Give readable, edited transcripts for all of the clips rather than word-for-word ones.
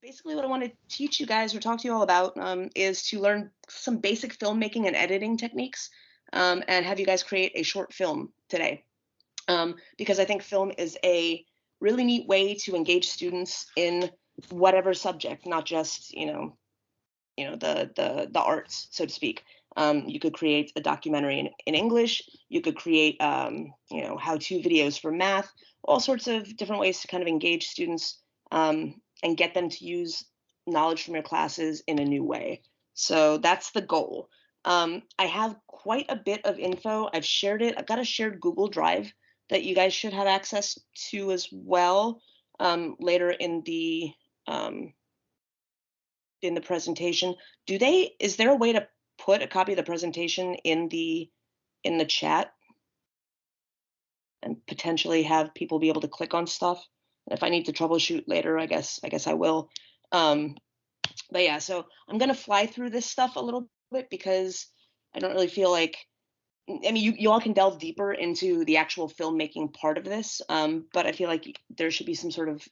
Basically, what I want to teach you guys or talk to you all about is to learn some basic filmmaking and editing techniques, and have you guys create a short film today. Because I think film is a really neat way to engage students in whatever subject, not just the arts, so to speak. You could create a documentary in English. You could create how-to videos for math. All sorts of different ways to kind of engage students and get them to use knowledge from your classes in a new way. So that's the goal. I have quite a bit of info. I've shared it. I've got a shared Google Drive that you guys should have access to as well later um, in the presentation. Is there a way to put a copy of the presentation in the chat and potentially have people be able to click on stuff? If I need to troubleshoot later, I guess I will. Um, but yeah, so I'm gonna fly through this stuff a little bit because I don't really feel like I mean, you all can delve deeper into the actual filmmaking part of this, but I feel like there should be some sort of,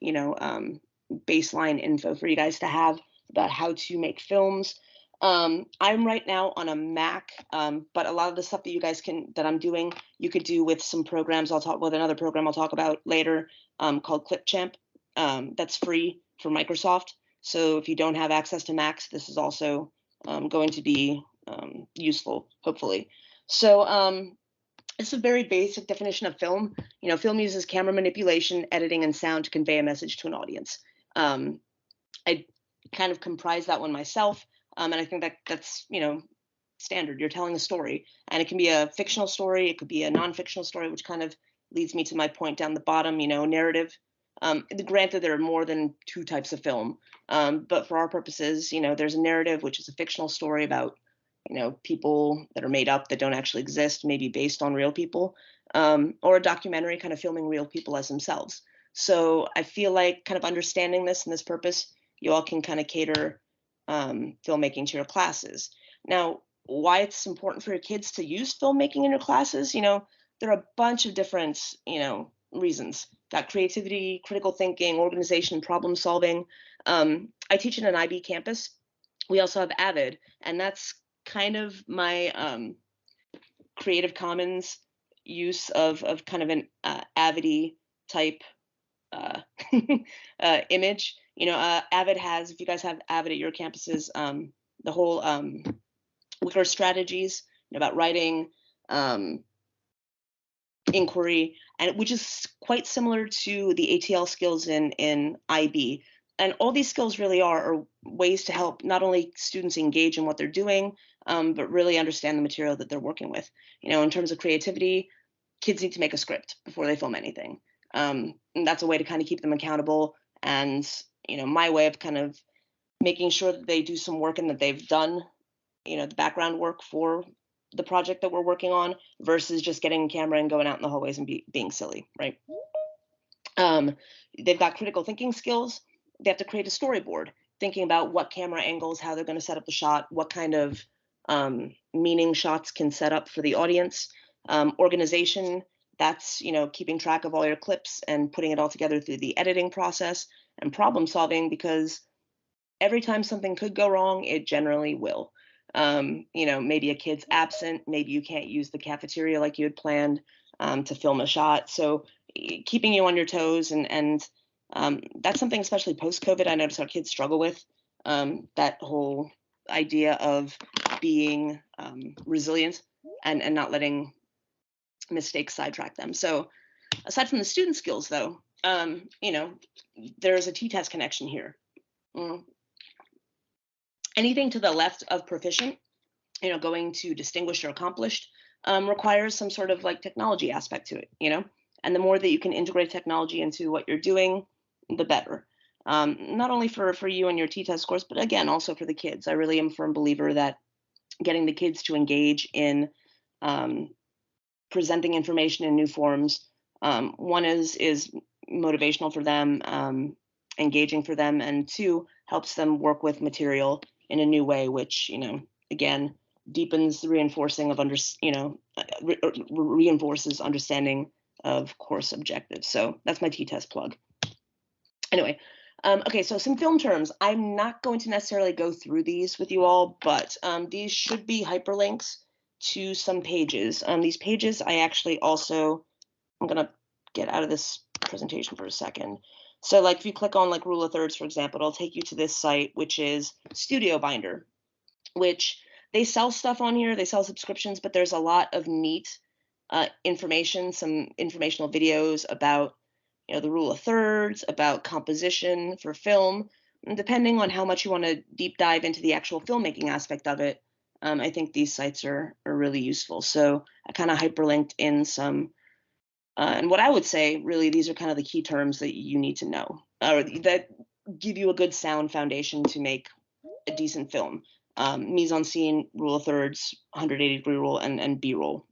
baseline info for you guys to have about how to make films. I'm right now on a Mac, but a lot of the stuff that that I'm doing, you could do with some programs. I'll talk with another program I'll talk about later, called Clipchamp. That's free for Microsoft. So if you don't have access to Macs, this is also going to be useful, hopefully. So it's a very basic definition of film. Film uses camera manipulation, editing, and sound to convey a message to an audience. Um, I kind of comprise that one myself, and I think that that's standard. You're telling a story, and it can be a fictional story, it could be a non-fictional story, which kind of leads me to my point down the bottom. Narrative. Granted, there are more than two types of film, but for our purposes, there's a narrative, which is a fictional story about people that are made up that don't actually exist, maybe based on real people, or a documentary kind of filming real people as themselves. So I feel like kind of understanding this and this purpose, you all can kind of cater filmmaking to your classes. Now, why it's important for your kids to use filmmaking in your classes, there are a bunch of different, reasons. Got creativity, critical thinking, organization, problem solving. I teach in an IB campus. We also have Avid, and that's kind of my Creative Commons use of kind of an Avid type uh, image. Avid has, if you guys have Avid at your campuses, the whole Wicker strategies about writing, um, inquiry, and which is quite similar to the ATL skills in IB. And all these skills really are ways to help not only students engage in what they're doing, but really understand the material that they're working with. In terms of creativity, kids need to make a script before they film anything. And that's a way to kind of keep them accountable. And my way of kind of making sure that they do some work and that they've done, the background work for the project that we're working on versus just getting a camera and going out in the hallways and being silly, right? Um, they've got critical thinking skills. They have to create a storyboard, thinking about what camera angles, how they're going to set up the shot, what kind of meaning shots can set up for the audience. Organization, that's keeping track of all your clips and putting it all together through the editing process. And problem solving, because every time something could go wrong, it generally will. Maybe a kid's absent, maybe you can't use the cafeteria like you had planned to film a shot. So keeping you on your toes, and that's something especially post-COVID I notice our kids struggle with, that whole idea of being resilient and not letting mistakes sidetrack them. So aside from the student skills, though, there's a t-test connection here. Mm. Anything to the left of proficient, going to distinguished or accomplished, requires some sort of like technology aspect to it. And the more that you can integrate technology into what you're doing, the better. Not only for you and your t-test course, but again also for the kids. I really am a firm believer that getting the kids to engage in um, presenting information in new forms, one is motivational for them, engaging for them, and two, helps them work with material in a new way, which again deepens the reinforcing of reinforces understanding of course objectives. So that's my t-test plug. Anyway, Okay, so some film terms. I'm not going to necessarily go through these with you all, but these should be hyperlinks to some pages. These pages I actually also, I'm gonna get out of this presentation for a second. So like if you click on like rule of thirds, for example, it'll take you to this site, which is Studio Binder, which they sell stuff on here. They sell subscriptions, but there's a lot of neat information, some informational videos about, the rule of thirds, about composition for film. And depending on how much you want to deep dive into the actual filmmaking aspect of it, I think these sites are really useful. So I kind of hyperlinked in some, and what I would say, really, these are kind of the key terms that you need to know, or that give you a good sound foundation to make a decent film. Mise en scene, rule of thirds, 180-degree rule, and B-roll.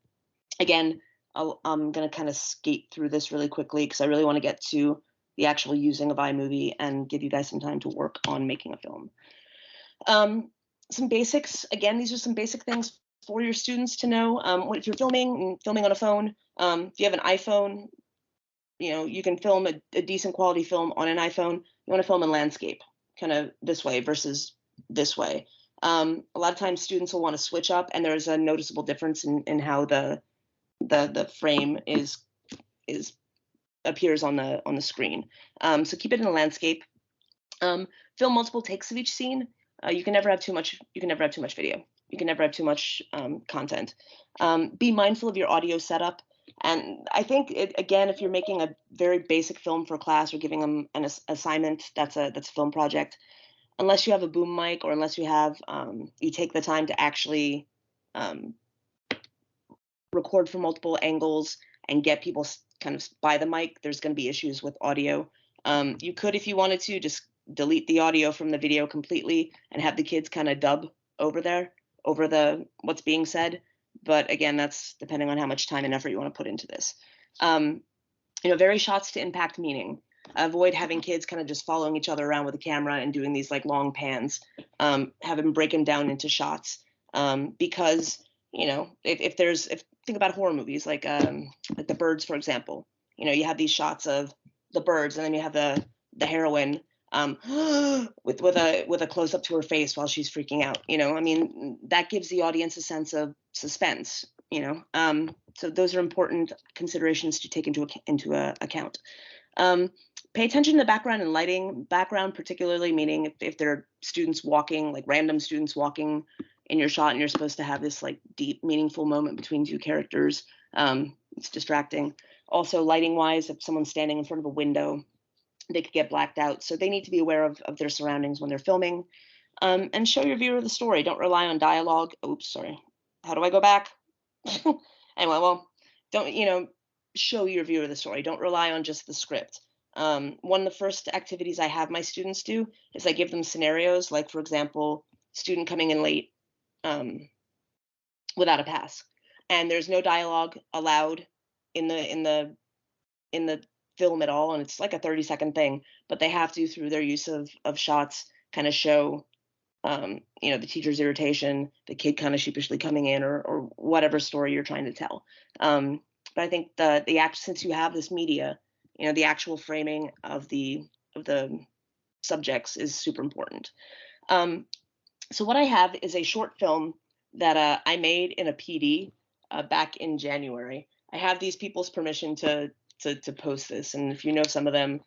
Again, I'm going to kind of skate through this really quickly because I really want to get to the actual using of iMovie and give you guys some time to work on making a film. Some basics. Again, these are some basic things for your students to know. If you're filming on a phone, if you have an iPhone, you can film a decent quality film on an iPhone. You want to film in landscape, kind of this way versus this way. A lot of times students will want to switch up, and there's a noticeable difference in how the frame is appears on the screen. So keep it in a landscape. Film multiple takes of each scene. You can never have too much. You can never have too much video. You can never have too much content. Be mindful of your audio setup. And I think again, if you're making a very basic film for class or giving them an assignment, that's a film project. Unless you have a boom mic or unless you take the time to actually um, record from multiple angles and get people kind of by the mic, there's going to be issues with audio. You could, if you wanted to, just delete the audio from the video completely and have the kids kind of dub over the what's being said. But again, that's depending on how much time and effort you want to put into this. Vary shots to impact meaning. Avoid having kids kind of just following each other around with a camera and doing these like long pans. Have them break them down into shots, because if think about horror movies like The Birds, for example. You have these shots of the birds, and then you have the heroine with a close up to her face while she's freaking out. I mean, that gives the audience a sense of suspense. So those are important considerations to take into account. Pay attention to the background and lighting. Background, particularly, meaning if there are students walking, like random students walking in your shot, and you're supposed to have this like deep, meaningful moment between two characters, it's distracting. Also, lighting wise, if someone's standing in front of a window, they could get blacked out. So they need to be aware of their surroundings when they're filming. And show your viewer the story. Don't rely on dialogue. Oops, sorry. How do I go back? Anyway, well, don't, show your viewer the story. Don't rely on just the script. One of the first activities I have my students do is I give them scenarios, like, for example, student coming in late without a pass, and there's no dialogue allowed in the film at all, and it's like a 30-second thing, but they have to, through their use of shots, kind of show the teacher's irritation, the kid kind of sheepishly coming in, or whatever story you're trying to tell. But I think since you have this media, the actual framing of the subjects is super important. So what I have is a short film that I made in a PD back in January. I have these people's permission to post this, and if you know some of them,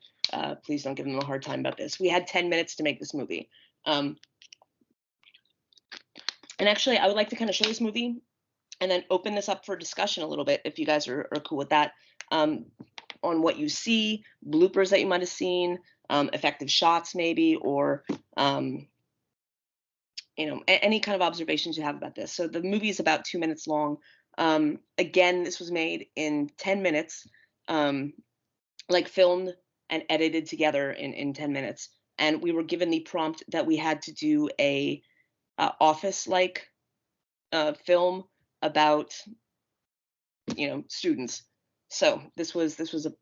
please don't give them a hard time about this. We had 10 minutes to make this movie. And actually, I would like to kind of show this movie and then open this up for discussion a little bit, if you guys are cool with that, on what you see, bloopers that you might have seen, effective shots maybe, or any kind of observations you have about this. So the movie is about 2 minutes long. Again, this was made in 10 minutes, like filmed and edited together in 10 minutes. And we were given the prompt that we had to do a office-like film about students. So this was a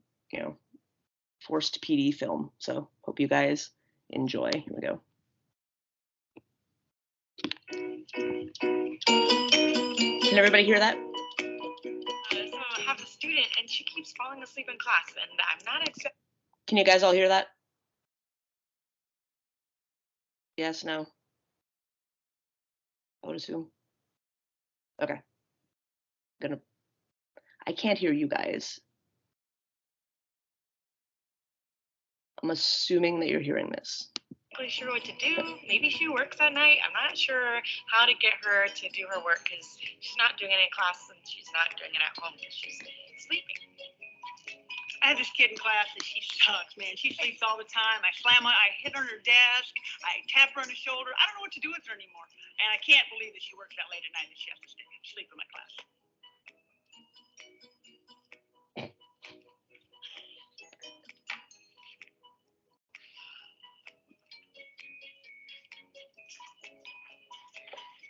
forced PD film. So hope you guys enjoy. Here we go. Can everybody hear that? So I have a student and she keeps falling asleep in class, and I'm not expecting. Can you guys all hear that? Yes, no? I would assume. Okay. Gonna I can't hear you guys. I'm assuming that you're hearing this. Really sure what to do. Maybe she works at night. I'm not sure how to get her to do her work because she's not doing it in class and she's not doing it at home because she's sleeping. I have this kid in class and she sucks, man. She sleeps all the time. I hit her on her desk. I tap her on the shoulder. I don't know what to do with her anymore. And I can't believe that she works that late at night and she has to sleep in my class.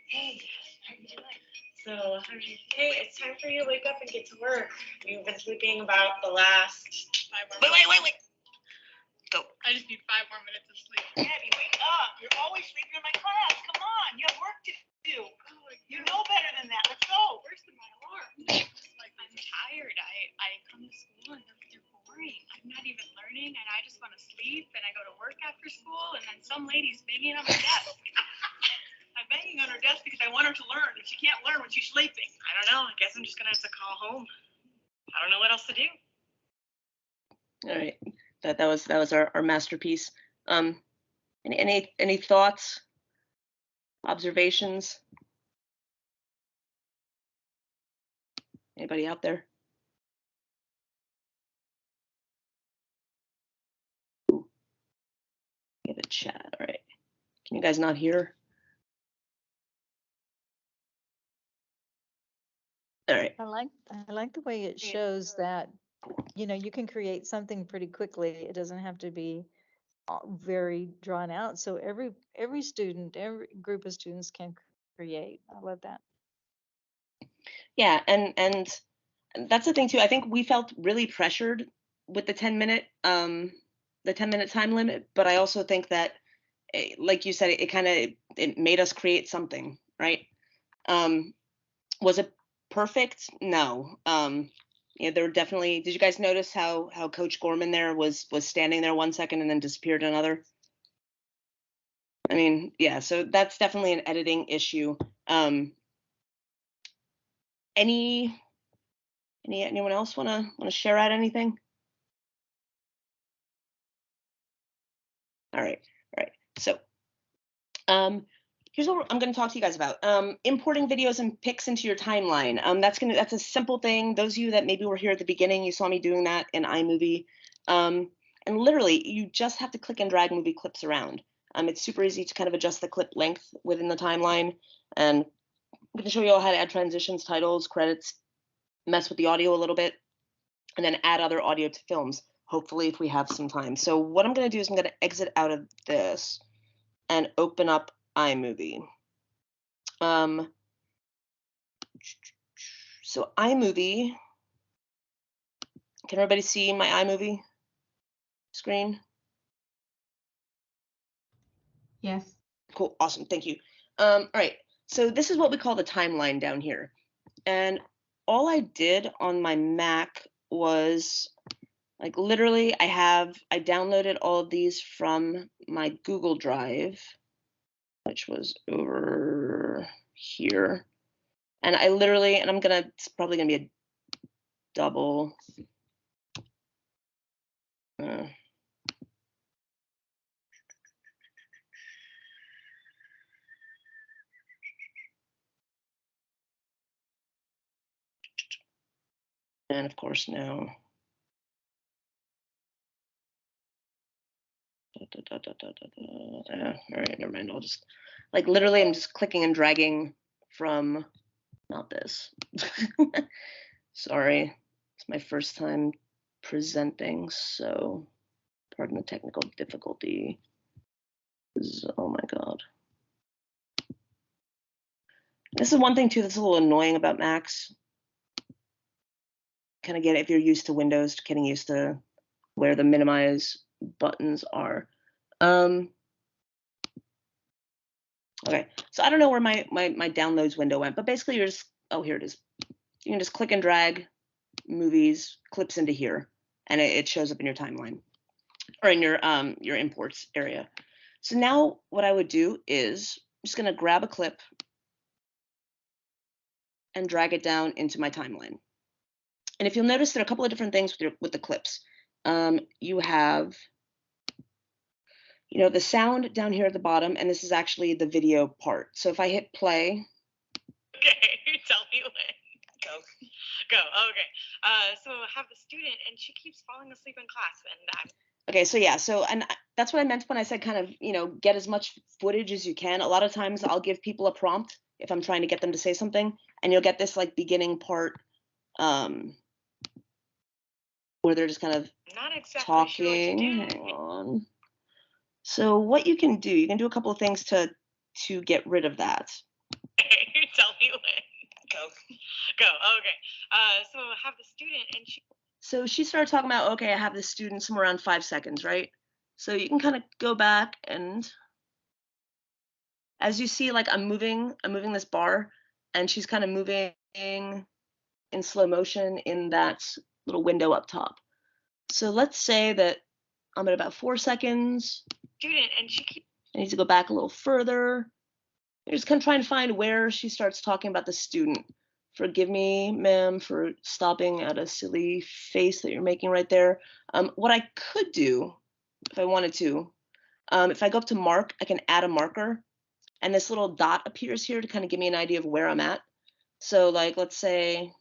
Hey, how are you doing? So, hey, it's time for you to wake up and get to work. You've been sleeping about the last 5 more minutes. Wait. Go. I just need 5 more minutes of sleep. Abby, wake up. You're always sleeping in my class. Come on. You have work to do. You know better than that. Let's go. Where's my alarm? I'm tired. I come to school and they're boring. I'm not even learning and I just want to sleep and I go to work after school and then some lady's banging on my desk. I'm banging on her desk because I want her to learn, and she can't learn when she's sleeping. I don't know. I guess I'm just gonna have to call home. I don't know what else to do. All right. That was our masterpiece. Any thoughts, observations? Anybody out there? Ooh. We have a chat. All right. Can you guys not hear? All right. I like the way it shows that, you know, you can create something pretty quickly. It doesn't have to be very drawn out. So every student, every group of students can create. I love that. Yeah, and that's the thing too. I think we felt really pressured with the 10-minute time limit, but I also think that like you said, it made us create something, right? Was it perfect? No. There were definitely. Did you guys notice how Coach Gorman there was standing there 1 second and then disappeared another? I mean, yeah. So that's definitely an editing issue. Anyone else want to share out anything? All right. So, here's what I'm going to talk to you guys about. Importing videos and pics into your timeline. That's a simple thing. Those of you that maybe were here at the beginning, you saw me doing that in iMovie. And literally, you just have to click and drag movie clips around. It's super easy to kind of adjust the clip length within the timeline. And I'm going to show you all how to add transitions, titles, credits, mess with the audio a little bit, and then add other audio to films, hopefully if we have some time. So what I'm going to do is I'm going to exit out of this and open up iMovie. So iMovie, can everybody see my iMovie screen? Yes. Cool, awesome, thank you. All right, so this is what we call the timeline down here. And all I did on my Mac was, like, literally I downloaded all of these from my Google Drive, which was over here. And it's probably gonna be a double. And of course now. All right, never mind. I'll just, like, literally I'm just clicking and dragging from, not this. Sorry, it's my first time presenting, so pardon the technical difficulty. Oh my God. This is one thing too that's a little annoying about Macs. Kind of get it if you're used to Windows, getting used to where the minimize buttons are. Okay, so I don't know where my downloads window went, but basically you're just, oh, here it is. You can just click and drag movies, clips into here, and it shows up in your timeline or in your imports area. So now what I would do is I'm just going to grab a clip and drag it down into my timeline. And if you'll notice, there are a couple of different things with the clips. You have, the sound down here at the bottom, and this is actually the video part. So if I hit play. Okay, tell me when. Go. Okay. So I have the student, and she keeps falling asleep in class, and Okay, so yeah, and that's what I meant when I said kind of, get as much footage as you can. A lot of times I'll give people a prompt if I'm trying to get them to say something, and you'll get this like beginning part where they're just kind of not exactly talking. Sure what to do. Hang on. So what you can do a couple of things to get rid of that. Okay, tell me when. Go. Okay. So I have the student, and she started talking about, okay, I have this student somewhere around 5 seconds, right? So you can kind of go back, and as you see, like I'm moving this bar, and she's kind of moving in slow motion in that little window up top. So let's say that I'm at about 4 seconds. Student, and I need to go back a little further. You're just kind of trying to find where she starts talking about the student. Forgive me, ma'am, for stopping at a silly face that you're making right there. What I could do, if I wanted to, if I go up to mark, I can add a marker, and this little dot appears here to kind of give me an idea of where I'm at. So like, let's say.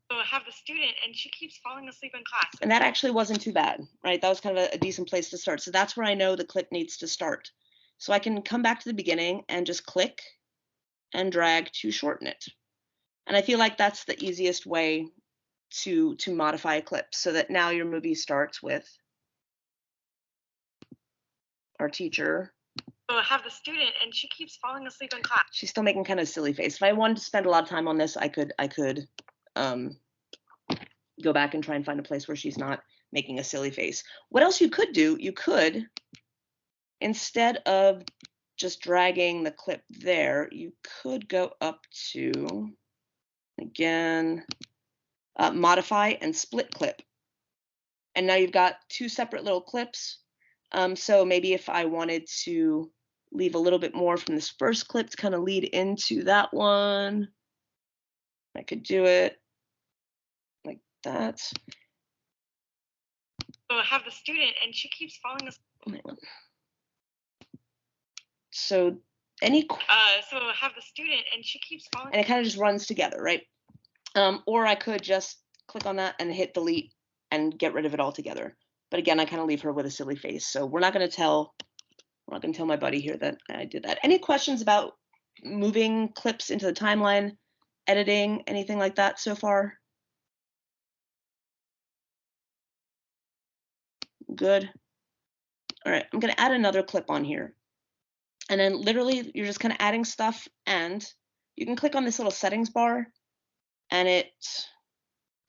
So I have the student, and she keeps falling asleep in class. And that actually wasn't too bad, right? That was kind of a decent place to start. So that's where I know the clip needs to start. So I can come back to the beginning and just click and drag to shorten it. And I feel like that's the easiest way to modify a clip, so that now your movie starts with our teacher. So I have the student, and she keeps falling asleep in class. She's still making kind of a silly face. If I wanted to spend a lot of time on this, I could go back and try and find a place where she's not making a silly face. What else you could do, you could, instead of just dragging the clip there, you could go up to, again, modify and split clip. And now you've got two separate little clips. So maybe if I wanted to leave a little bit more from this first clip to kind of lead into that one, I could do it like that. So I have the student, and she keeps falling asleep. So so I have the student, and she keeps falling. And it kind of just runs together, right? Or I could just click on that and hit delete and get rid of it altogether. But again, I kind of leave her with a silly face. So we're not going to tell my buddy here that I did that. Any questions about moving clips into the timeline, editing, anything like that so far? Good. All right, I'm going to add another clip on here. And then literally you're just kind of adding stuff, and you can click on this little settings bar, and it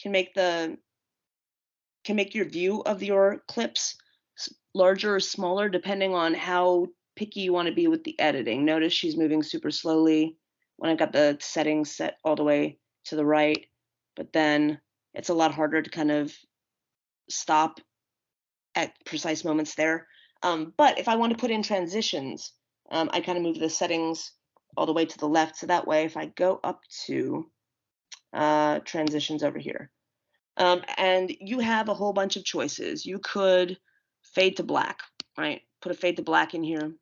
can make your view of your clips larger or smaller depending on how picky you want to be with the editing. Notice she's moving super slowly when I've got the settings set all the way to the right, but then it's a lot harder to kind of stop at precise moments there. But if I want to put in transitions, I kind of move the settings all the way to the left. So that way, if I go up to transitions over here, and you have a whole bunch of choices. You could fade to black, right? Put a fade to black in here.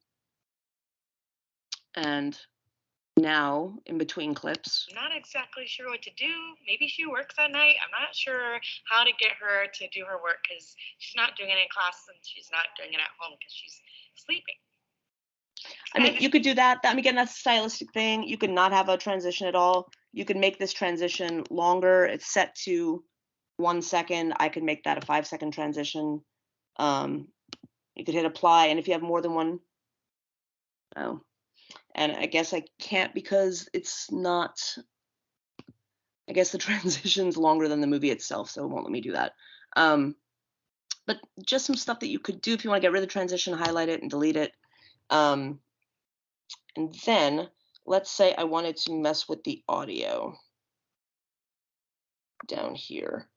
And now in between clips. I'm not exactly sure what to do. Maybe she works at night. I'm not sure how to get her to do her work because she's not doing it in class and she's not doing it at home because she's sleeping. I mean, you could do that. I mean, again, that's a stylistic thing. You could not have a transition at all. You could make this transition longer. It's set to 1 second. I could make that a 5-second transition. You could hit apply, and if you have more than one, and I guess I can't because it's not. I guess the transition's longer than the movie itself, so it won't let me do that. But just some stuff that you could do if you want to get rid of the transition, highlight it and delete it. And then let's say I wanted to mess with the audio down here.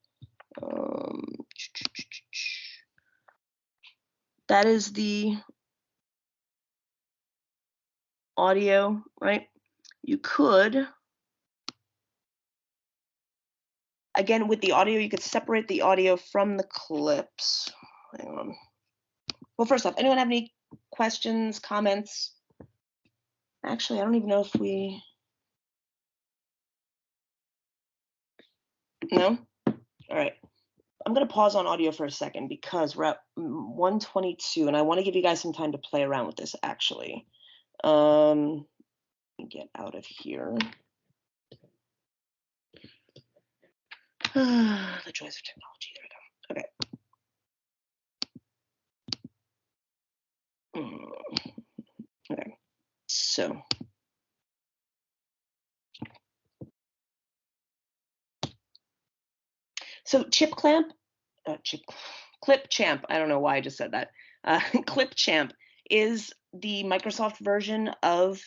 That is the audio, right? You could, again, with the audio, you could separate the audio from the clips. Hang on. Well, first off, anyone have any questions, comments? Actually, I don't even know if we, no? All right. I'm going to pause on audio for a second because we're at 1:22 and I want to give you guys some time to play around with this actually. Let me get out of here. The joys of technology. There we go. Okay. Okay. So. So Clipchamp, I don't know why I just said that. Clipchamp is the Microsoft version of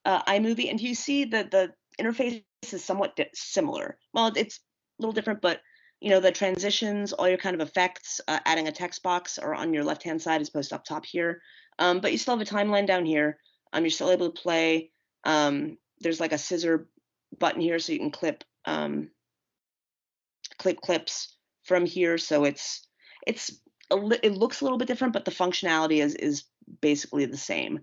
iMovie, and you see that the interface is somewhat similar. Well, it's a little different, but you know the transitions, all your kind of effects, adding a text box are on your left-hand side as opposed to up top here. But you still have a timeline down here. You're still able to play. There's like a scissor button here, so you can clip clips from here. So it looks a little bit different, but the functionality is basically the same.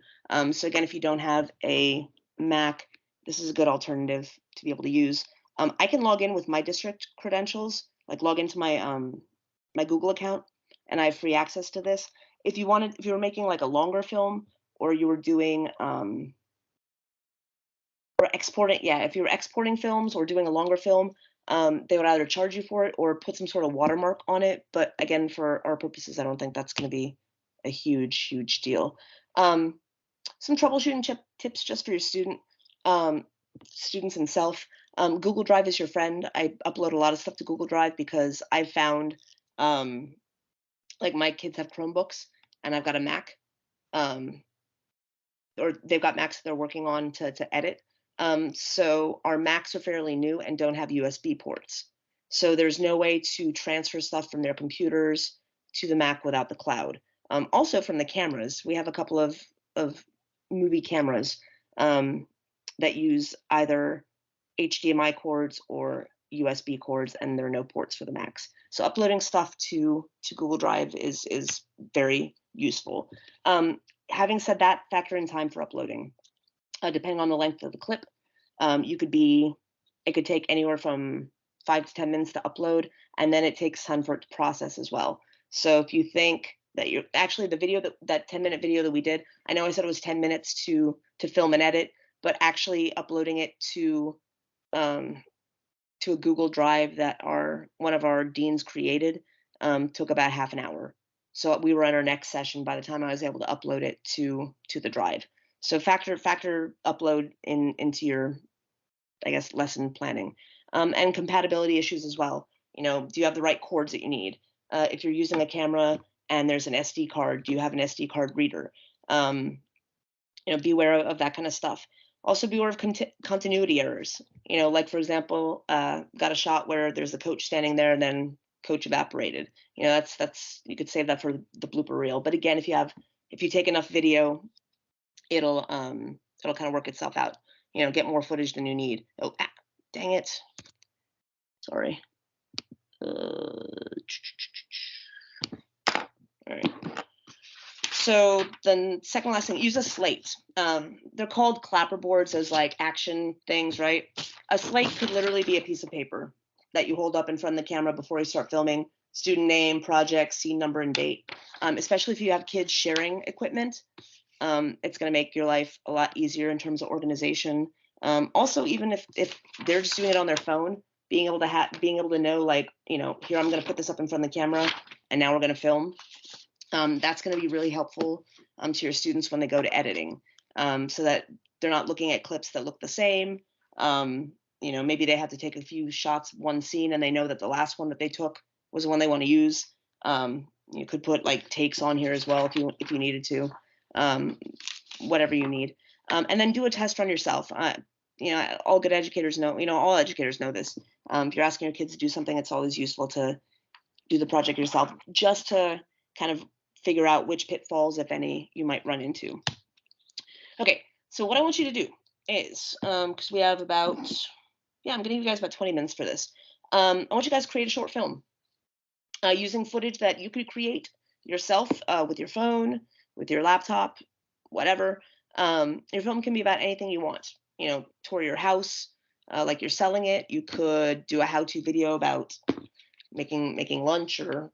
So again, if you don't have a Mac, this is a good alternative to be able to use. I can log in with my district credentials, like log into my my Google account, and I have free access to this. If you were making like a longer film, or you were doing or exporting, if you were exporting films or doing a longer film, they would either charge you for it or put some sort of watermark on it. But again, for our purposes, I don't think that's going to be a huge deal. Some troubleshooting tips just for your students and self. Google Drive is your friend. I upload a lot of stuff to Google Drive because I've found, like my kids have Chromebooks and I've got a Mac, or they've got Macs that they're working on to edit. So our Macs are fairly new and don't have USB ports. So there's no way to transfer stuff from their computers to the Mac without the cloud. Also from the cameras, we have a couple of movie cameras that use either HDMI cords or USB cords, and there are no ports for the Macs. So uploading stuff to Google Drive is very useful. Having said that, factor in time for uploading. Depending on the length of the clip, it could take anywhere from 5 to 10 minutes to upload, and then it takes time for it to process as well. So if you think that you're actually the video that 10-minute video that we did, I know I said it was 10 minutes to film and edit, but actually uploading it to a Google Drive that one of our deans created took about half an hour. So we were on our next session by the time I was able to upload it to the drive. So factor upload into your, I guess, lesson planning, and compatibility issues as well. You know, do you have the right cords that you need? If you're using a camera and there's an SD card, do you have an SD card reader? You know, beware of that kind of stuff. Also beware of continuity errors. You know, like for example, got a shot where there's a coach standing there and then coach evaporated. You know, that's you could save that for the blooper reel. But again, if you take enough video, it'll kind of work itself out. You know, get more footage than you need. Oh, dang it. Sorry. All right. So the second last thing, use a slate. They're called clapperboards as like action things, right? A slate could literally be a piece of paper that you hold up in front of the camera before you start filming. Student name, project, scene number, and date. Especially if you have kids sharing equipment, it's going to make your life a lot easier in terms of organization. Also, even if they're just doing it on their phone, being able to know, like, you know, here I'm going to put this up in front of the camera, and now we're going to film. That's going to be really helpful to your students when they go to editing, so that they're not looking at clips that look the same. You know, maybe they have to take a few shots of one scene and they know that the last one that they took was the one they want to use. You could put like takes on here as well if you needed to, whatever you need. And then do a test run yourself. You know, all good educators know, you know, all educators know this. If you're asking your kids to do something, it's always useful to do the project yourself, just to kind of figure out which pitfalls, if any, you might run into. Okay, So what I want you to do is, because we have about, yeah, I'm gonna give you guys about 20 minutes for this. I want you guys to create a short film using footage that you could create yourself with your phone, with your laptop, whatever. Your film can be about anything you want. You know, tour your house, like you're selling it. You could do a how-to video about making lunch, or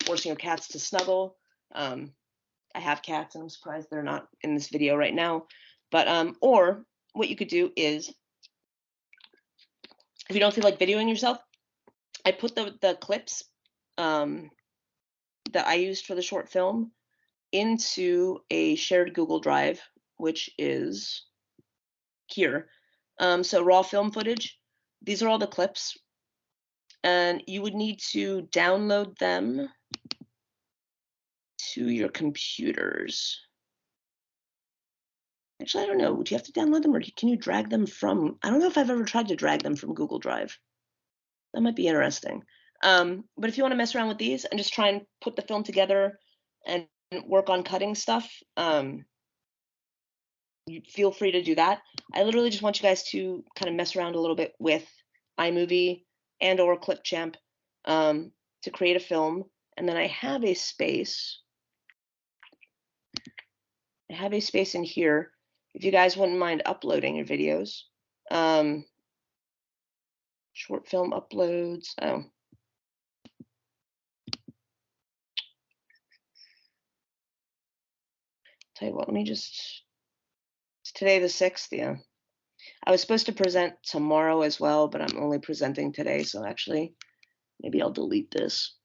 forcing your cats to snuggle. I have cats, and I'm surprised they're not in this video right now. But or what you could do is, if you don't feel like videoing yourself, I put the clips that I used for the short film into a shared Google Drive, which is here. So raw film footage. These are all the clips, and you would need to download them to your computers. Actually, I don't know. Would you have to download them, or can you drag them from? I don't know if I've ever tried to drag them from Google Drive. That might be interesting. But if you want to mess around with these and just try and put the film together and work on cutting stuff, you feel free to do that. I literally just want you guys to kind of mess around a little bit with iMovie and or Clipchamp to create a film. And then I have a space. I have a space in here. If you guys wouldn't mind uploading your videos. Short film uploads. Oh. Tell you what, let me just, it's today the 6th, yeah. I was supposed to present tomorrow as well, but I'm only presenting today, so actually, maybe I'll delete this.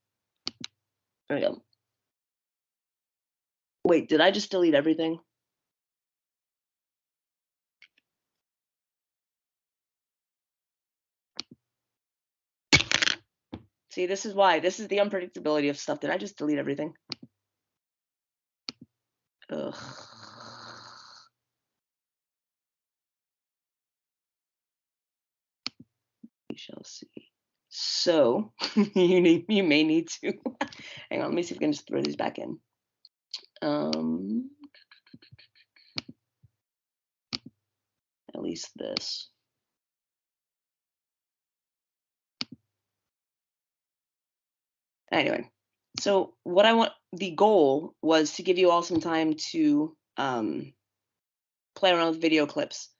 There we go. Wait, did I just delete everything? See, this is why. This is the unpredictability of stuff. Did I just delete everything? Ugh. We shall see. So, you may need to. Hang on, let me see if we can just throw these back in. At least this. Anyway, so what I want, the goal was to give you all some time to play around with video clips.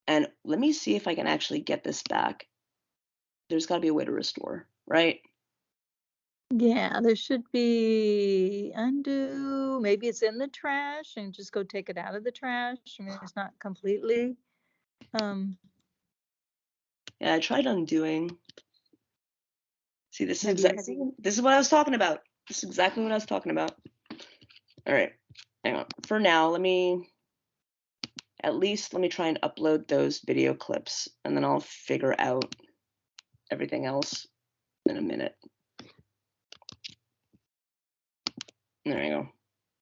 And let me see if I can actually get this back. There's got to be a way to restore, right? Yeah, there should be undo. Maybe it's in the trash and just go take it out of the trash. I mean, it's not completely. Yeah, I tried undoing. See, this is Have exactly, this is what I was talking about. This is exactly what I was talking about. All right, hang on. For now, let me try and upload those video clips, and then I'll figure out everything else in a minute. There we go.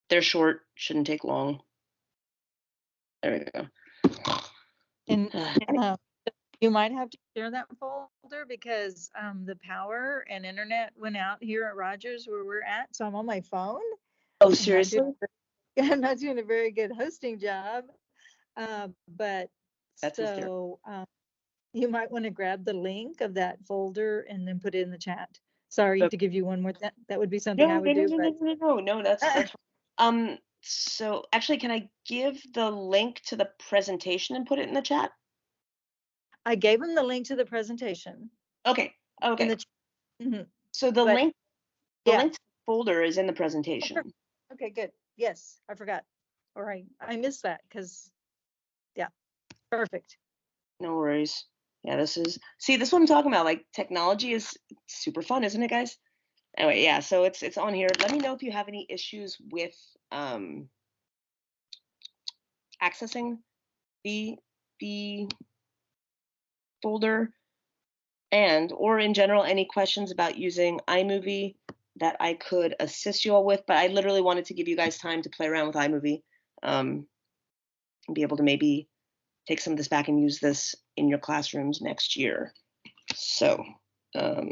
They're short, shouldn't take long. There we go. And you might have to share that folder because the power and internet went out here at Rogers where we're at. So I'm on my phone. Oh, seriously? I'm not doing a very good hosting job. But That's so you might want to grab the link of that folder and then put it in the chat. Sorry Okay. to give you one more. That would be something I would do. No, that's fine. So actually, can I give the link to the presentation and put it in the chat? I gave him the link to the presentation. Okay. In the So the link to the folder is in the Oh, presentation. okay, good. Yes, I forgot. All right, I missed that because, yeah, perfect. No worries. Yeah, this is, see, this is what I'm talking about. Like, technology is super fun, isn't it, guys? Anyway, yeah, so it's on here. Let me know if you have any issues with accessing the folder, and or in general any questions about using iMovie that I could assist you all with. But I literally wanted to give you guys time to play around with iMovie and be able to maybe take some of this back and use this in your classrooms next year. So let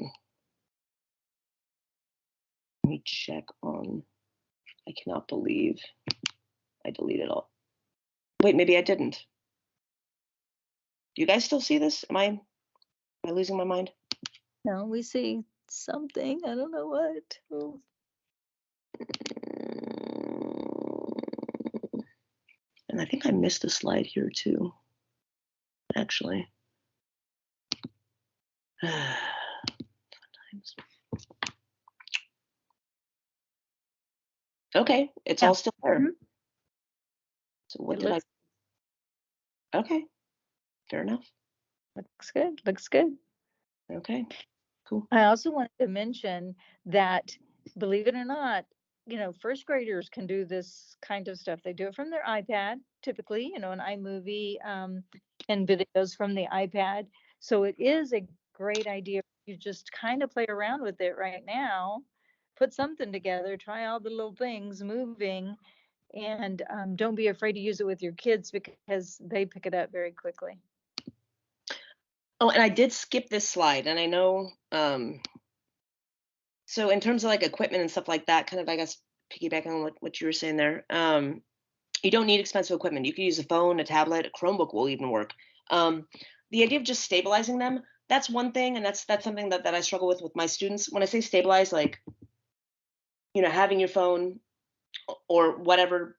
me check on, I cannot believe I deleted all. Wait, maybe I didn't. Do you guys still see this? Am I losing my mind? No, we see something. I don't know what. Oh, And I think I missed a slide here too, actually. Okay, it's yeah. all still there. Mhm. So what It did looks, I? Okay, fair enough. looks good. Looks good. Okay, cool. I also wanted to mention that, believe it or not, first graders can do this kind of stuff. They do it from their iPad, typically, an iMovie, and videos from the iPad. So it is a great idea. You just kind of play around with it right now, put something together, try all the little things moving, and don't be afraid to use it with your kids because they pick it up very quickly. Oh, and I did skip this slide, and I know. So in terms of like equipment and stuff like that, kind of I guess piggybacking on what you were saying there. You don't need expensive equipment. You can use a phone, a tablet, a Chromebook will even work. Um, the idea of just stabilizing them, that's one thing, and that's something that I struggle with my students. When I say stabilize, like having your phone or whatever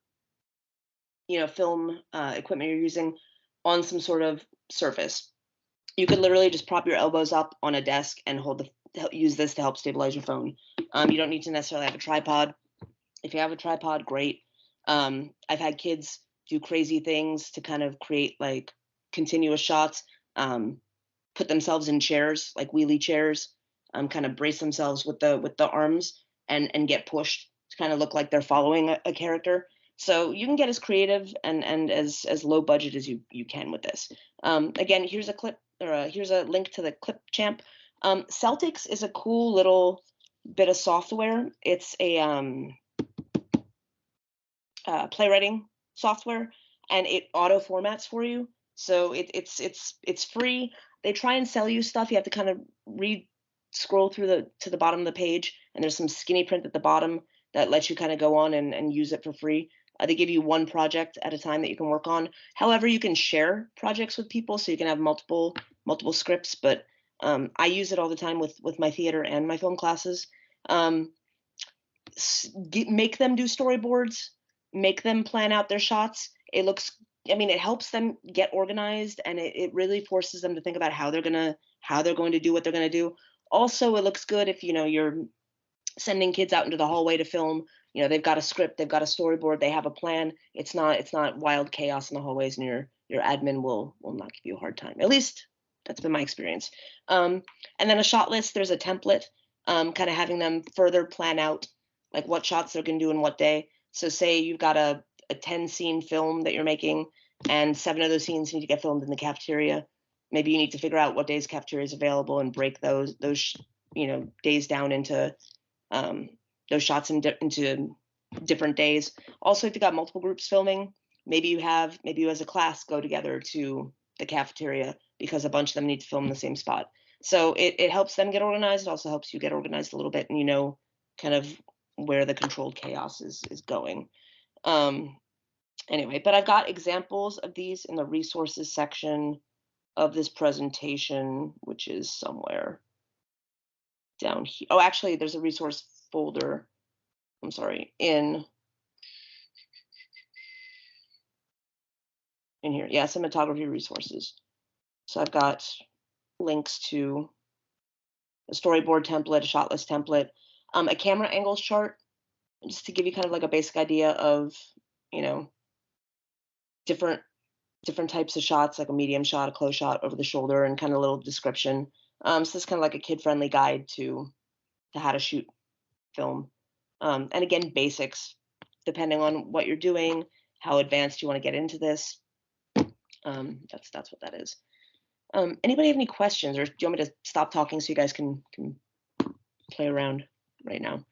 film equipment you're using on some sort of surface. You could literally just prop your elbows up on a desk and use this to help stabilize your phone. You don't need to necessarily have a tripod. If you have a tripod, great. I've had kids do crazy things to kind of create like continuous shots, put themselves in chairs, like wheelie chairs, kind of brace themselves with the arms and get pushed to kind of look like they're following a character. So you can get as creative and as low budget as you can with this. Again, here's a clip or here's a link to the Clipchamp. Celtics is a cool little bit of software. It's a playwriting software, and it auto formats for you. So it's free. They try and sell you stuff. You have to kind of scroll through to the bottom of the page, and there's some skinny print at the bottom that lets you kind of go on and use it for free. They give you one project at a time that you can work on. However, you can share projects with people, so you can have multiple scripts. But I use it all the time with my theater and my film classes. Make them do storyboards, make them plan out their shots. It helps them get organized, and it really forces them to think about how they're going to do what they're going to do. Also, it looks good if you're sending kids out into the hallway to film. They've got a script, they've got a storyboard, they have a plan. It's not wild chaos in the hallways, and your admin will not give you a hard time. At least that's been my experience. And then a shot list, there's a template, kind of having them further plan out like what shots they're going to do in what day. So say you've got a 10 scene film that you're making, and 7 of those scenes need to get filmed in the cafeteria. Maybe you need to figure out what days cafeteria is available and break those days down into those shots into different days. Also, if you've got multiple groups filming, maybe you as a class go together to the cafeteria because a bunch of them need to film in the same spot. So it helps them get organized. It also helps you get organized a little bit, and kind of where the controlled chaos is going. Anyway, but I've got examples of these in the resources section of this presentation, which is somewhere down here. Oh, actually, there's a resource folder. I'm sorry, in here. Yeah, cinematography resources. So I've got links to a storyboard template, a shot list template, a camera angles chart, just to give you kind of like a basic idea of, different types of shots, like a medium shot, a close shot, over the shoulder, and kind of a little description. So it's kind of like a kid-friendly guide to how to shoot film. And again, basics, depending on what you're doing, how advanced you want to get into this. That's what that is. Anybody have any questions, or do you want me to stop talking so you guys can play around right now?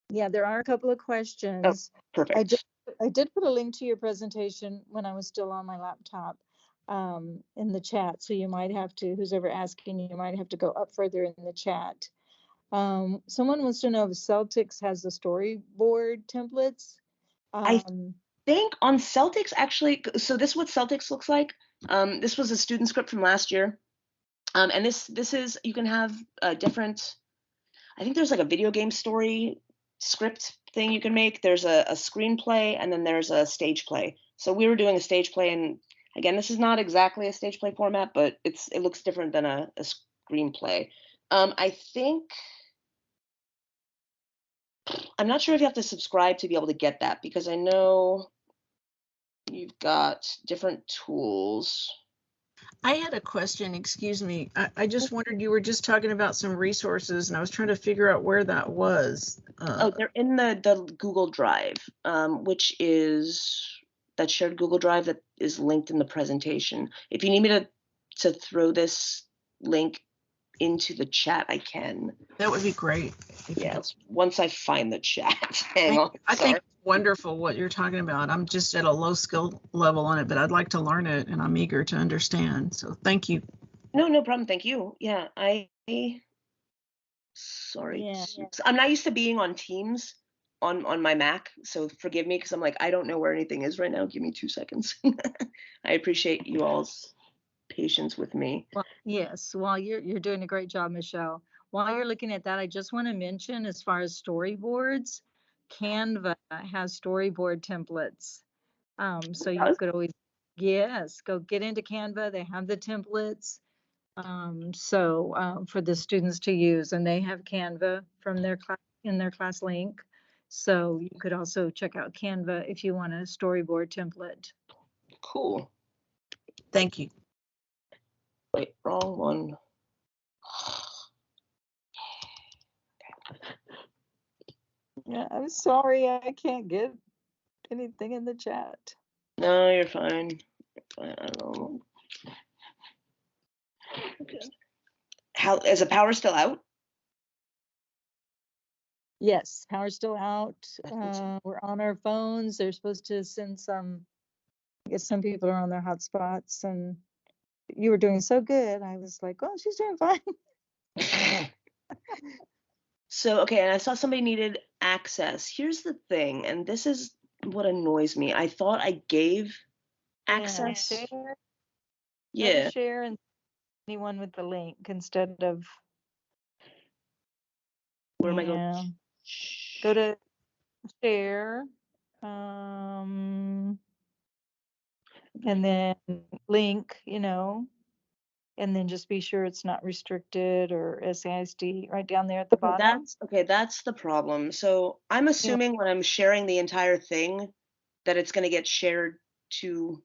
Yeah, there are a couple of questions. Perfect. I did put a link to your presentation when I was still on my laptop in the chat. So you might have to, who's ever asking, you might have to go up further in the chat. Someone wants to know if Celtics has the storyboard templates. I think on Celtics actually, so this is what Celtics looks like. This was a student script from last year. And this is, you can have different, I think there's like a video game story script thing you can make. There's a screenplay, and then there's a stage play. So we were doing a stage play, and again, this is not exactly a stage play format, but it looks different than a screenplay. I think, I'm not sure if you have to subscribe to be able to get that, because I know you've got different tools. I had a question, excuse me. I just wondered, you were just talking about some resources and I was trying to figure out where that was. Oh, they're in the Google Drive, which is that shared Google Drive that is linked in the presentation. If you need me to throw this link into the chat, I can. That would be great. Yes, once I find the chat. Hang on. I think it's wonderful what you're talking about. I'm just at a low skill level on it, but I'd like to learn it and I'm eager to understand. So thank you. No problem. Thank you. Yeah, sorry. Yeah. I'm not used to being on Teams on my Mac, so forgive me, because I'm like, I don't know where anything is right now. Give me 2 seconds. I appreciate you all's patience with me. Well, yes, while you're doing a great job, Michelle. While you're looking at that, I just want to mention, as far as storyboards, Canva has storyboard templates. So you does? could always, yes, go get into Canva. They have the templates. For the students to use, and they have Canva from their class in their class link. So you could also check out Canva if you want a storyboard template. Cool. Thank you. Wait, wrong one. Yeah, I'm sorry, I can't get anything in the chat. No, you're fine. I don't know. Okay. How is the power still out? Yes, power's still out. We're on our phones. They're supposed to send some, I guess some people are on their hotspots, and you were doing so good. I was like, oh, she's doing fine. So, okay, and I saw somebody needed access. Here's the thing, and this is what annoys me. I thought I gave access. Yeah. Share and anyone with the link instead of. Where am I going? Go to share, and then link, and then just be sure it's not restricted or SAISD right down there at the bottom. That's the problem. So I'm assuming when I'm sharing the entire thing that it's going to get shared to.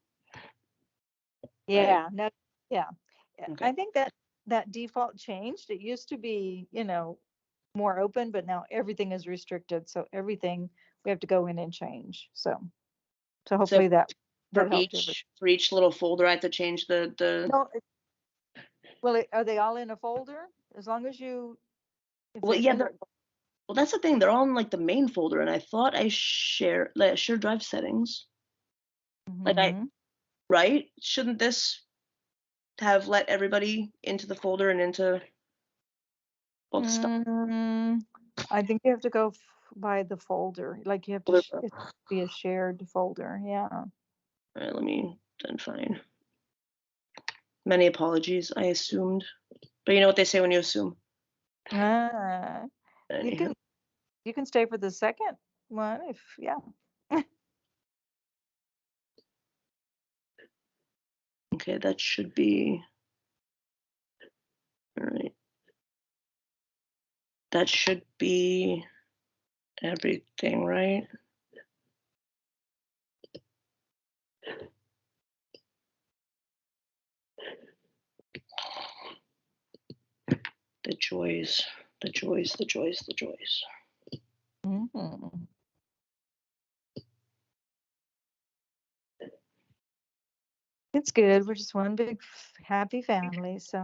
Yeah, right? no, yeah. Okay. I think that default changed. It used to be, more open, but now everything is restricted. So everything we have to go in and change. So hopefully that for each little folder, I have to change the. No, well, are they all in a folder? As long as you. Well, yeah. Well, that's the thing. They're all in like the main folder, and I thought I share drive settings. Mm-hmm. Right? Shouldn't this have let everybody into the folder and into all the stuff? I think you have to go by the folder. Like you have to it be a shared folder. Yeah. All right, let me then find. Many apologies. I assumed, but you know what they say when you assume. You can stay for the second one if Okay, that should be. All right. That should be everything, right? The joys. Mm-hmm. It's good. We're just one big happy family. So.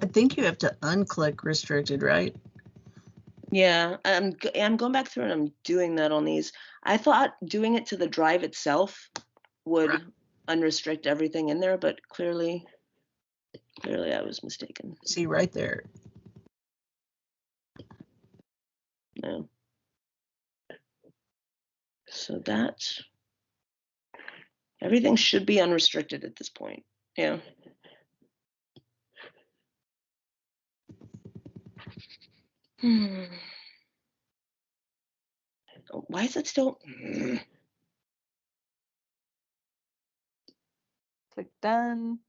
I think you have to unclick restricted, right? Yeah, I'm going back through and I'm doing that on these. I thought doing it to the drive itself would unrestrict everything in there, but clearly I was mistaken. See right there. No. So that everything should be unrestricted at this point. Yeah. Oh, why is it still? Click done.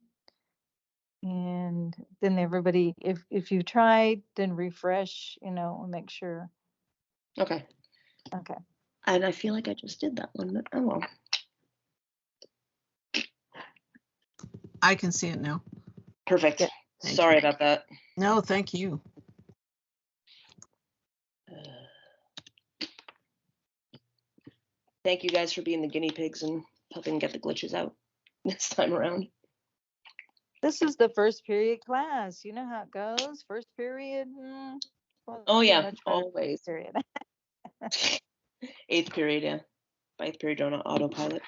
And then everybody, if you tried, then refresh, and make sure. Okay. Okay. And I feel like I just did that one, but oh well. I can see it now. Perfect. Yeah, thank Sorry you. about that. No, thank you. Thank you guys for being the guinea pigs and helping get the glitches out this time around. This is the first period class. You know how it goes. First period. Well, Oh be yeah, much better always. period. 8th period, yeah. 8th period on autopilot.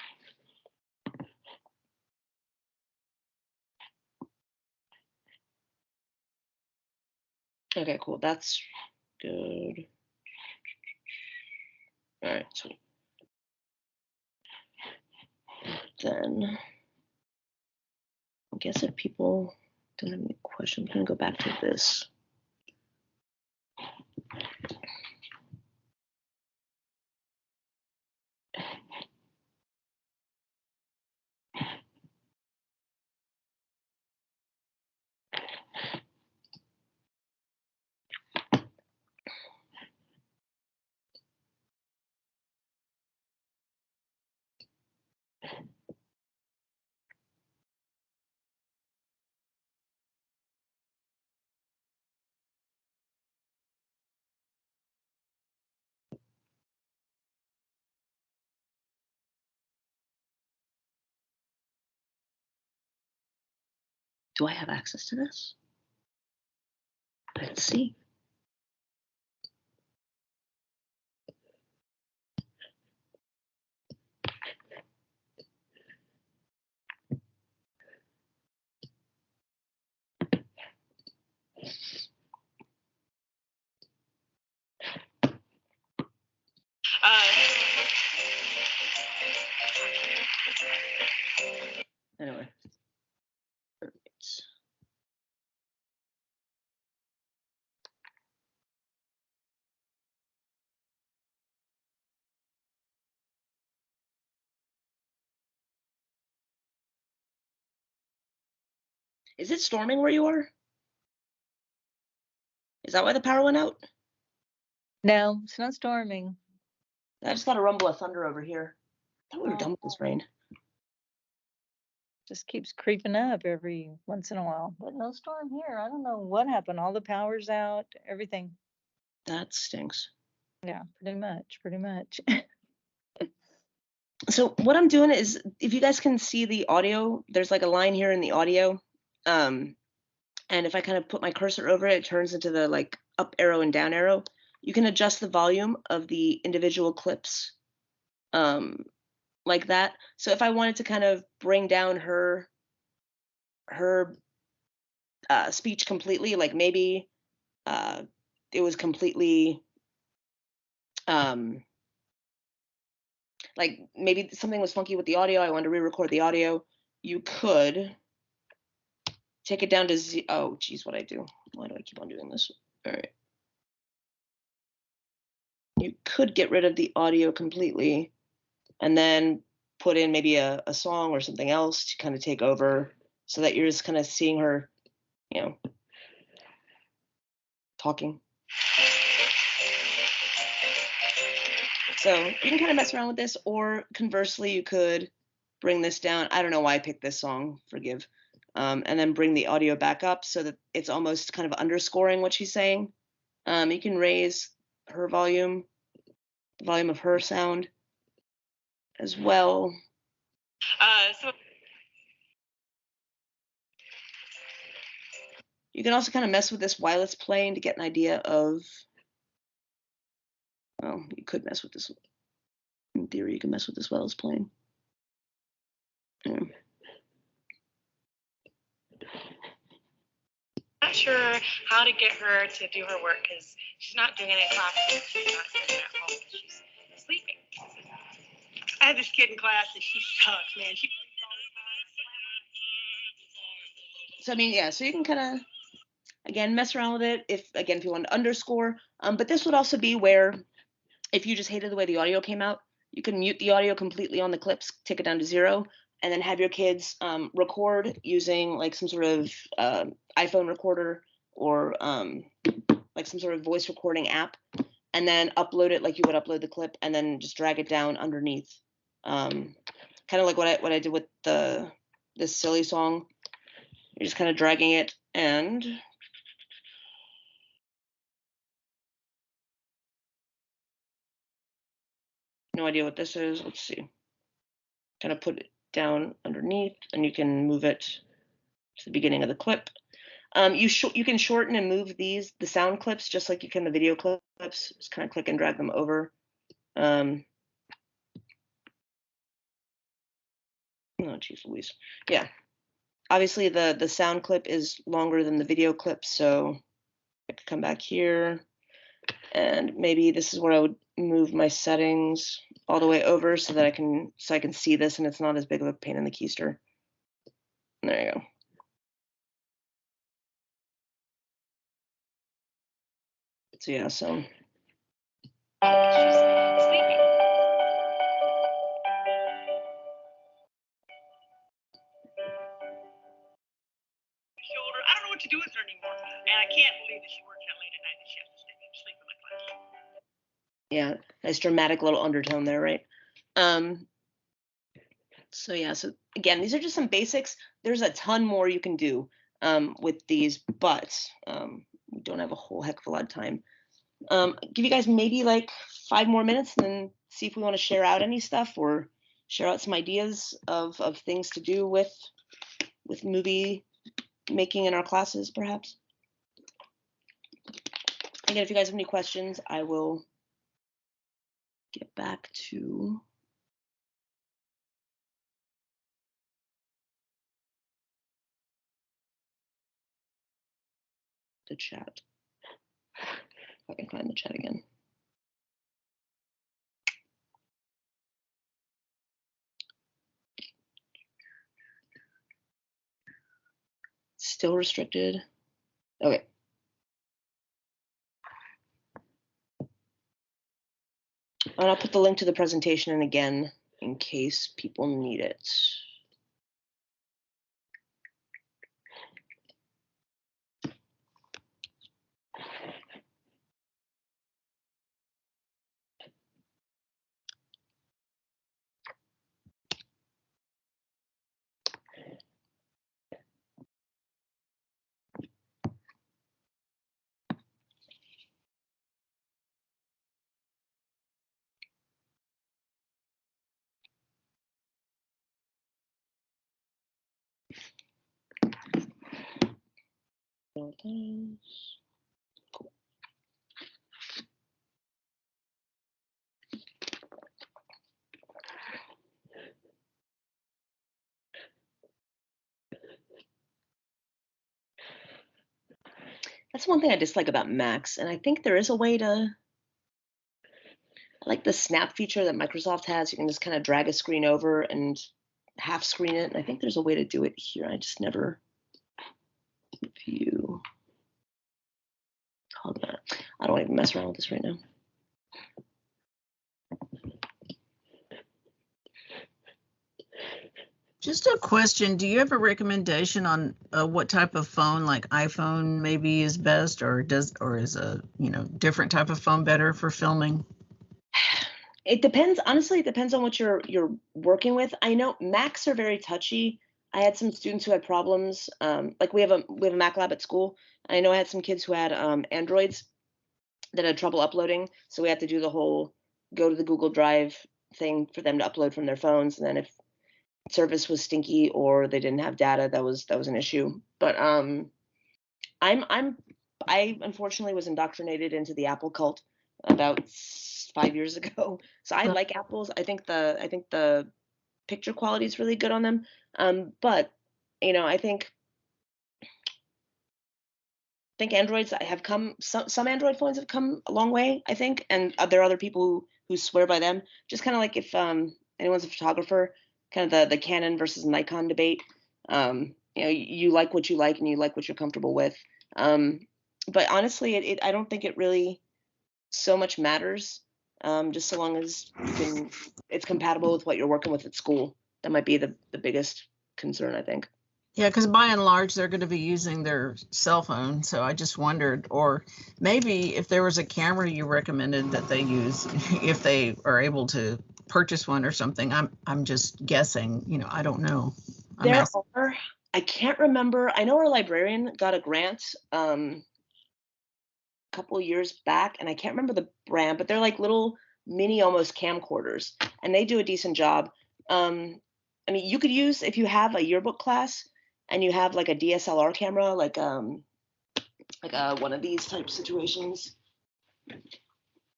Okay, cool. That's good. All right, sweet. Then I guess if people don't have any questions, I'm gonna go back to this. Do I have access to this? Let's see. Anyway. Perfect. Is it storming where you are? Is that why the power went out? No, it's not storming. I just got a rumble of thunder over here. I thought we were Oh. done with this rain. Just keeps creeping up every once in a while, but no storm here. I don't know what happened. All the power's out, everything. That stinks. Yeah, pretty much. So what I'm doing is, if you guys can see the audio, there's like a line here in the audio. And if I kind of put my cursor over it, it turns into the like up arrow and down arrow. You can adjust the volume of the individual clips like that. So if I wanted to kind of bring down her speech completely, like maybe it was completely like maybe something was funky with the audio, I wanted to re-record the audio, you could take it down to oh geez, what I do? Why do I keep on doing this? All right. You could get rid of the audio completely and then put in maybe a song or something else to kind of take over, so that you're just kind of seeing her, talking. So you can kind of mess around with this, or conversely, you could bring this down. I don't know why I picked this song, forgive. And then bring the audio back up so that it's almost kind of underscoring what she's saying. You can raise her volume, the volume of her sound as well. You can also kind of mess with this while it's playing to get an idea of, well, you could mess with this. In theory, you can mess with this while it's playing. Yeah. not sure how to get her to do her work because she's not doing it in class and she's not doing it at home because she's sleeping. I had this kid in class and she sucks, man. She sleeps all the time. So I mean, yeah, so you can kind of, again, mess around with it if you want to underscore. But this would also be where if you just hated the way the audio came out, you can mute the audio completely on the clips, take it down to 0, and then have your kids record using like some sort of iPhone recorder or like some sort of voice recording app, and then upload it like you would upload the clip, and then just drag it down underneath, kind of like what I did with this silly song. You're just kind of dragging it, and no idea what this is. Let's see. Kind of put it down underneath, and you can move it to the beginning of the clip. You can shorten and move the sound clips just like you can the video clips. Just kind of click and drag them over. Oh, geez Louise. Yeah. Obviously, the sound clip is longer than the video clip, so I could come back here, and maybe this is where I would move my settings all the way over so that I can see this and it's not as big of a pain in the keister. There you go. So yeah, so She's sleeping. Shoulder. I don't know what to do with her anymore. And I can't believe that she works that late at night that she has to sleep in my class. yeah, nice dramatic little undertone there, right? So yeah, so again, these are just some basics. There's a ton more you can do with these, but we don't have a whole heck of a lot of time. Give you guys maybe like 5 more minutes and then see if we want to share out any stuff or share out some ideas of things to do with movie making in our classes, perhaps. Again, if you guys have any questions, I will get back to the chat. If I can find the chat again. Still restricted. Okay. And I'll put the link to the presentation in again in case people need it. Cool. That's one thing I dislike about Macs, and I think there is a way to, I like the snap feature that Microsoft has. You can just kind of drag a screen over and half screen it, and I think there's a way to do it here. I just never view. Hold on. I don't even mess around with this right now. Just a question. Do you have a recommendation on what type of phone, like iPhone maybe is best, or is a, different type of phone better for filming? It depends. Honestly, it depends on what you're working with. I know Macs are very touchy. I had some students who had problems. Like we have a Mac lab at school. I know I had some kids who had Androids that had trouble uploading. So we had to do the whole go to the Google Drive thing for them to upload from their phones. And then if service was stinky or they didn't have data, that was an issue. But I unfortunately was indoctrinated into the Apple cult about 5 years ago. So I like Apples. I think the picture quality is really good on them. But I think think Androids have come, some Android phones have come a long way, I think, and there are other people who swear by them. Just kind of like if anyone's a photographer, kind of the Canon versus Nikon debate. You like what you like and you like what you're comfortable with. But honestly, I don't think it really so much matters. Just so long as it's compatible with what you're working with at school. That might be the biggest concern, I think. Yeah, because by and large, they're going to be using their cell phone. So I just wondered, or maybe if there was a camera you recommended that they use, if they are able to purchase one or something. I'm just guessing, I don't know. I can't remember. I know our librarian got a grant a couple of years back, and I can't remember the brand, but they're like little mini almost camcorders, and they do a decent job. I mean, you could use, if you have a yearbook class and you have like a DSLR camera, like one of these type situations,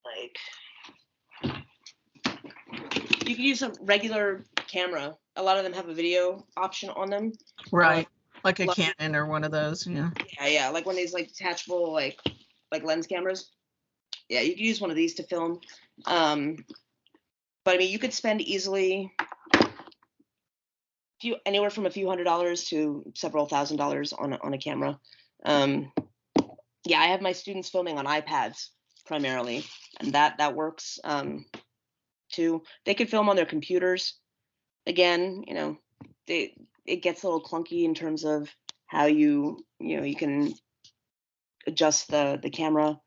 like you could use a regular camera. A lot of them have a video option on them. Right. Like a Canon or one of those. Yeah. Yeah. Like one of these like detachable, like lens cameras. Yeah. You could use one of these to film. But I mean, you could spend easily anywhere from a few $100s to several $1,000s on a camera. Yeah, I have my students filming on iPads primarily, and that works too. They could film on their computers. Again, it gets a little clunky in terms of how you can adjust the camera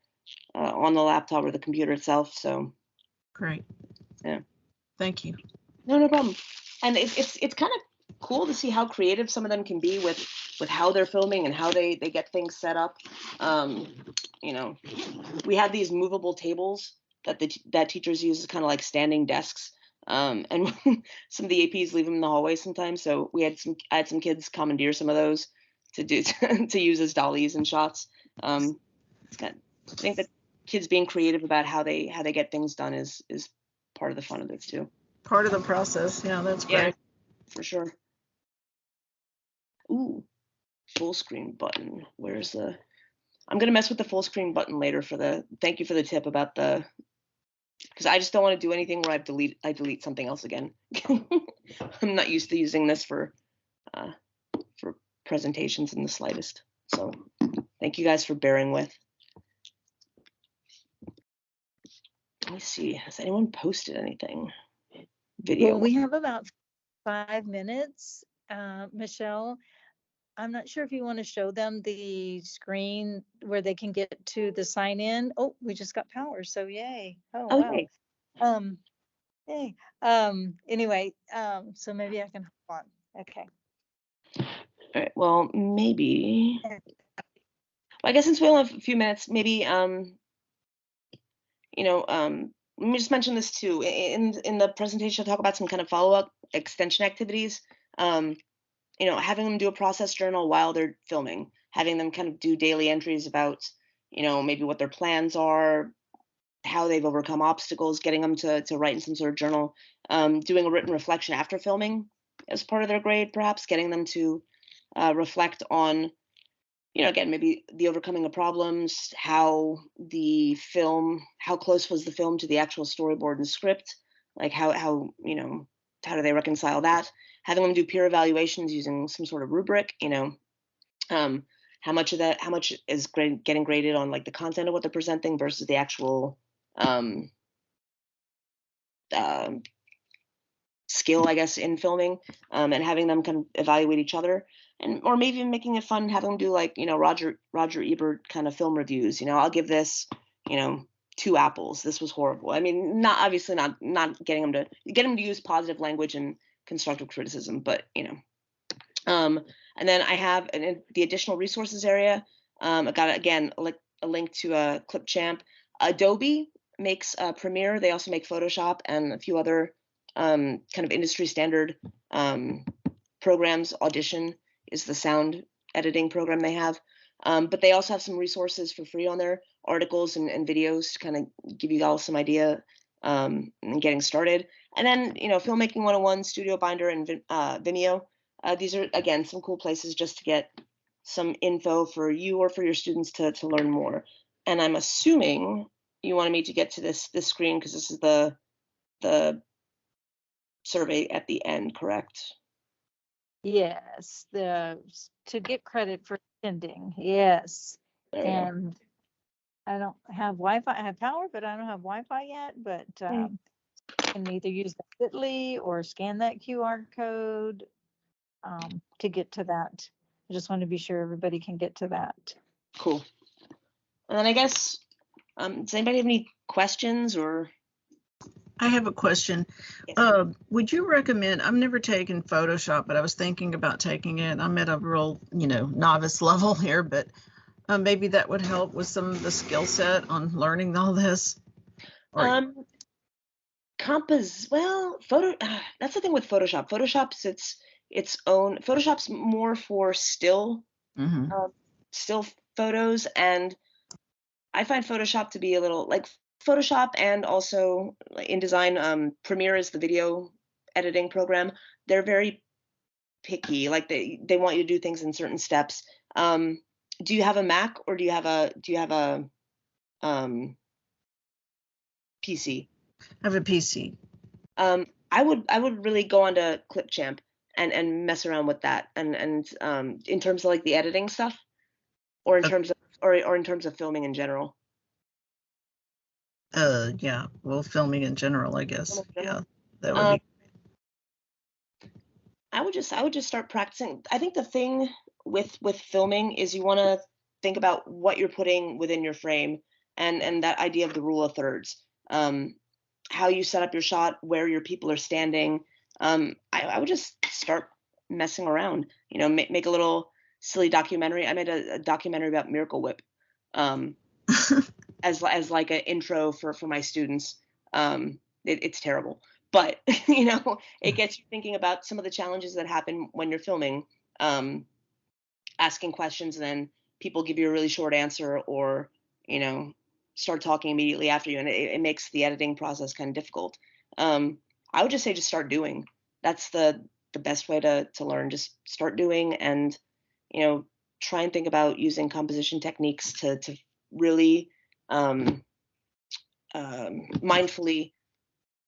on the laptop or the computer itself. So great. Yeah. Thank you. No problem. And it's kind of cool to see how creative some of them can be with how they're filming and how they get things set up. We have these movable tables that teachers use as kind of like standing desks. And some of the APs leave them in the hallway sometimes. So I had some kids commandeer some of those to use as dollies and shots. I think that kids being creative about how they get things done is part of the fun of this too. Part of the process. Yeah, that's great. Yeah, for sure. Ooh, full screen button. Where's I'm going to mess with the full screen button later thank you for the tip about because I just don't want to do anything where I delete something else again. I'm not used to using this for presentations in the slightest. So thank you guys for bearing with. Let me see. Has anyone posted anything? Video. Well, we have about 5 minutes, Michelle. I'm not sure if you want to show them the screen where they can get to the sign in. Oh, we just got power, so yay. Oh, Okay. wow. Yay. Anyway, so maybe I can hop on. Okay. All right. Well, maybe. Well, I guess since we only have a few minutes, maybe let me just mention this too. In the presentation, I'll talk about some kind of follow-up extension activities. Having them do a process journal while they're filming, having them kind of do daily entries about, maybe what their plans are, how they've overcome obstacles, getting them to write in some sort of journal, doing a written reflection after filming as part of their grade, perhaps getting them to reflect on, again, maybe the overcoming of problems, how close was the film to the actual storyboard and script, like how do they reconcile that? Having them do peer evaluations using some sort of rubric, how much is getting graded on like the content of what they're presenting versus the actual skill, I guess, in filming, and having them kind of evaluate each other, or maybe even making it fun, having them do like, Roger Ebert kind of film reviews. I'll give this, 2 apples. This was horrible. I mean, not getting them to use positive language and constructive criticism, but and then I have in the additional resources area, I got again a link to Clipchamp. Adobe makes Premiere. They also make Photoshop and a few other kind of industry standard programs. Audition is the sound editing program they have. But they also have some resources for free on there, articles and videos to kind of give you all some idea and getting started. And then, Filmmaking 101, Studio Binder, and Vimeo. These are, again, some cool places just to get some info for you or for your students to learn more. And I'm assuming you wanted me to get to this screen because this is the survey at the end, correct? Yes, to get credit for attending, yes. There we go. And I don't have Wi-Fi, I have power, but I don't have Wi-Fi yet, but Mm. can either use the Bitly or scan that QR code to get to that. I just want to be sure everybody can get to that. Cool. And then I guess, does anybody have any questions or? I have a question. Yes. Would you recommend, I've never taken Photoshop, but I was thinking about taking it. I'm at a real, novice level here, but maybe that would help with some of the skill set on learning all this. Or, That's the thing with Photoshop. Photoshop's its own. Photoshop's more for still photos, and I find Photoshop to be a little like Photoshop, and also InDesign. Premiere is the video editing program. They're very picky. Like they want you to do things in certain steps. Do you have a Mac or do you have a PC? I have a PC. I would really go onto Clipchamp and mess around with that, and in terms of like the editing stuff, or in terms of or in terms of filming in general. Yeah, well, filming in general, I guess. Yeah, that would be. I would just start practicing. I think the thing with filming is you want to think about what you're putting within your frame, and that idea of the rule of thirds. How you set up your shot, where your people are standing. I would just start messing around. Make a little silly documentary. I made a documentary about Miracle Whip, as like an intro for my students. It's terrible, but it gets you thinking about some of the challenges that happen when you're filming, asking questions, and then people give you a really short answer, or start talking immediately after you, and it makes the editing process kind of difficult. I would just say just start doing. That's the best way to learn. Just start doing, and try and think about using composition techniques to really mindfully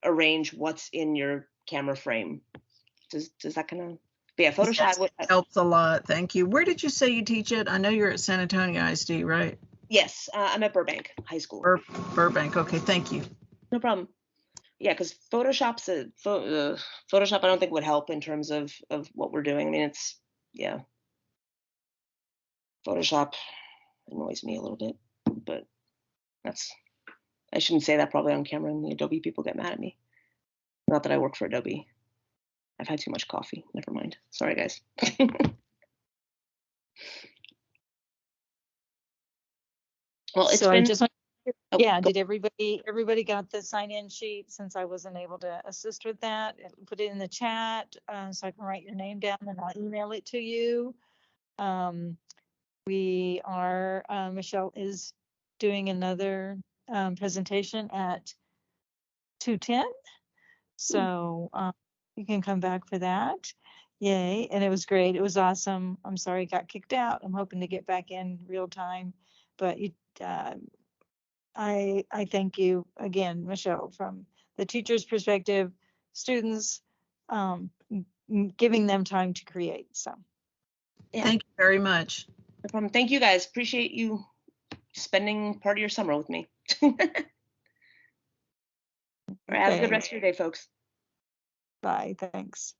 arrange what's in your camera frame. Does that kind of? But yeah, Photoshop helps a lot. Thank you. Where did you say you teach it? I know you're at San Antonio ISD, right? Yes, I'm at Burbank High School. Burbank. Okay, thank you. No problem. Yeah, because Photoshop I don't think would help in terms of what we're doing. I mean, Photoshop annoys me a little bit, but I shouldn't say that probably on camera, and the Adobe people get mad at me. Not that I work for Adobe. I've had too much coffee. Never mind. Sorry, guys. Well, it's been. Did everybody got the sign-in sheet, since I wasn't able to assist with that? Put it in the chat so I can write your name down, and I'll email it to you. Michelle is doing another presentation at 2:10, so you can come back for that. Yay. And it was great. It was awesome. I'm sorry it got kicked out. I'm hoping to get back in real time, but I thank you again, Michelle, from the teacher's perspective, students, giving them time to create. So Yeah. Thank you very much. No problem. Thank you, guys. Appreciate you spending part of your summer with me. All right, have a good rest of your day, folks. Bye. Thanks.